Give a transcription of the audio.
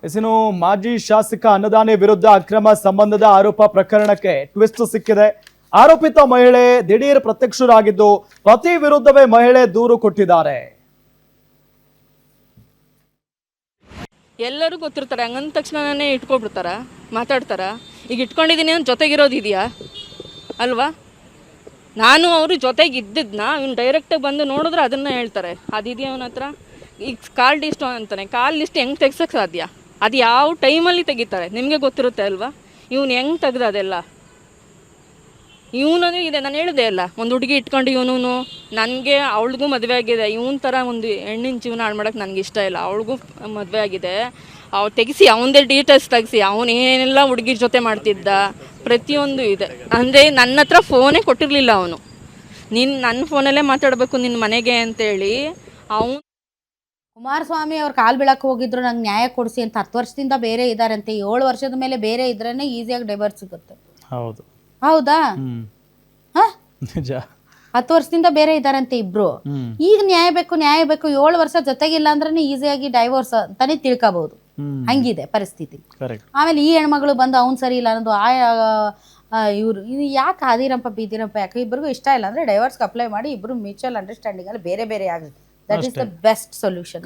ಇನ್ನು ಮಾಜಿ ಶಾಸಕ ಅನ್ನದಾನಿ ವಿರುದ್ಧ ಅಕ್ರಮ ಸಂಬಂಧದ ಆರೋಪ ಪ್ರಕರಣಕ್ಕೆ ಟ್ವಿಸ್ಟ್ ಸಿಕ್ಕಿದೆ. ಆರೋಪಿತ ಮಹಿಳೆ ದಿಢೀರ್ ಪ್ರತ್ಯಕ್ಷರಾಗಿದ್ದು ಪತಿ ವಿರುದ್ಧವೇ ಮಹಿಳೆ ದೂರು ಕೊಟ್ಟಿದ್ದಾರೆ. ಎಲ್ಲರೂ ಗೊತ್ತಿರ್ತಾರೆ, ಹಂಗಂದ ತಕ್ಷಣನೇ ಇಟ್ಕೊಬಿಡ್ತಾರ, ಮಾತಾಡ್ತಾರ. ಈಗ ಇಟ್ಕೊಂಡಿದ್ದೀನಿ ಅಂತ ಜೊತೆಗಿರೋದಿದೆಯಾ ಅಲ್ವಾ? ನಾನು ಅವರು ಜೊತೆಗೆ ಇದ್ದಿದ್ದನ್ನ ಇವ್ನು ಡೈರೆಕ್ಟಾಗಿ ಬಂದು ನೋಡಿದ್ರೆ ಅದನ್ನು ಹೇಳ್ತಾರೆ. ಅದಿದೆಯಾ ಅವನ ಹತ್ರ? ಈಗ ಕಾಲ್ ಲಿಸ್ಟ್ ಅಂತಾನೆ, ಕಾಲ್ ಲಿಸ್ಟ್ ಹೆಂಗೆ ತೆಗ್ಸೋಕ್ಕೆ ಸಾಧ್ಯ? ಅದು ಯಾವ ಟೈಮಲ್ಲಿ ತೆಗಿತಾರೆ ನಿಮಗೆ ಗೊತ್ತಿರುತ್ತೆ ಅಲ್ವಾ? ಇವ್ನು ಹೆಂಗೆ ತೆಗ್ದು ಅದೆಲ್ಲ ಇವನು ಇದೆ. ನಾನು ಹೇಳಿದೆ ಅಲ್ಲ, ಒಂದು ಹುಡುಗಿ ಇಟ್ಕೊಂಡು ಇವನು ನನಗೆ ಅವಳಿಗೂ ಮದುವೆ ಆಗಿದೆ, ಇವನ ಥರ ಒಂದು ಹೆಣ್ಣಿನ ಜೀವನ ಹಾಳು ಮಾಡೋಕ್ಕೆ ನನಗೆ ಇಷ್ಟ ಇಲ್ಲ. ಅವಳಿಗೂ ಮದುವೆ ಆಗಿದೆ, ಅವ್ರು ತೆಗಿಸಿ ಅವನದೇ ಡೀಟೇಲ್ಸ್ ತೆಗಿಸಿ ಅವನೇನೆಲ್ಲ ಹುಡುಗಿ ಜೊತೆ ಮಾಡ್ತಿದ್ದ ಪ್ರತಿಯೊಂದು ಇದೆ. ಅಂದರೆ ನನ್ನ ಹತ್ರ ಫೋನೇ ಕೊಟ್ಟಿರಲಿಲ್ಲ ಅವನು. ನೀನು ನನ್ನ ಫೋನಲ್ಲೇ ಮಾತಾಡಬೇಕು ನಿನ್ನ ಮನೆಗೆ ಅಂತೇಳಿ ಅವನು. ಕುಮಾರಸ್ವಾಮಿ ಅವ್ರು ಕಾಲು ಬೀಳಕ್ಕೆ ಹೋಗಿದ್ರು, ನಂಗೆ ನ್ಯಾಯ ಕೊಡಿಸಿ ಅಂತ 10 ವರ್ಷದಿಂದ ಬೇರೆ ಇದ್ದಾರಂತೆ. 7 ವರ್ಷದ ಮೇಲೆ ಬೇರೆ ಇದ್ರೇ ಈಸಿಯಾಗಿ ಡೈವರ್ಸ್ ಸಿಗುತ್ತೆ. ಹೌದು, ಹೌದಾ? ನಿಜ. 10 ವರ್ಷದಿಂದ ಬೇರೆ ಇದ್ದಾರಂತೆ ಇಬ್ರು. ಈಗ ನ್ಯಾಯ ಬೇಕು 7 ವರ್ಷ ಜೊತೆಗಿಲ್ಲ ಅಂದ್ರೆ ಈಸಿಯಾಗಿ ಡೈವೋರ್ಸ್ ಅಂತಾನೆ ತಿಳ್ಕೋಬಹುದು. ಹಂಗಿದೆ ಪರಿಸ್ಥಿತಿ. ಆಮೇಲೆ ಈ ಹೆಣ್ಮಗಳು ಬಂದು ಅವ್ನು ಸರಿ ಇಲ್ಲ ಅನ್ನೋದು ಇವ್ರು ಯಾಕೆ ಆದಿರಂಪ ಬೀದಿರಂಪ ಯಾಕೆ ಇಬ್ಬರಿಗೂ ಇಷ್ಟ ಇಲ್ಲ ಅಂದ್ರೆ ಡೈವರ್ಸ್ಗೆ ಅಪ್ಲೈ ಮಾಡಿ ಇಬ್ರು ಮ್ಯೂಚುವಲ್ ಅಂಡರ್ಸ್ಟ್ಯಾಂಡಿಂಗ್ ಅಲ್ಲಿ ಬೇರೆ ಬೇರೆ ಆಗುತ್ತೆ. That is the best solution.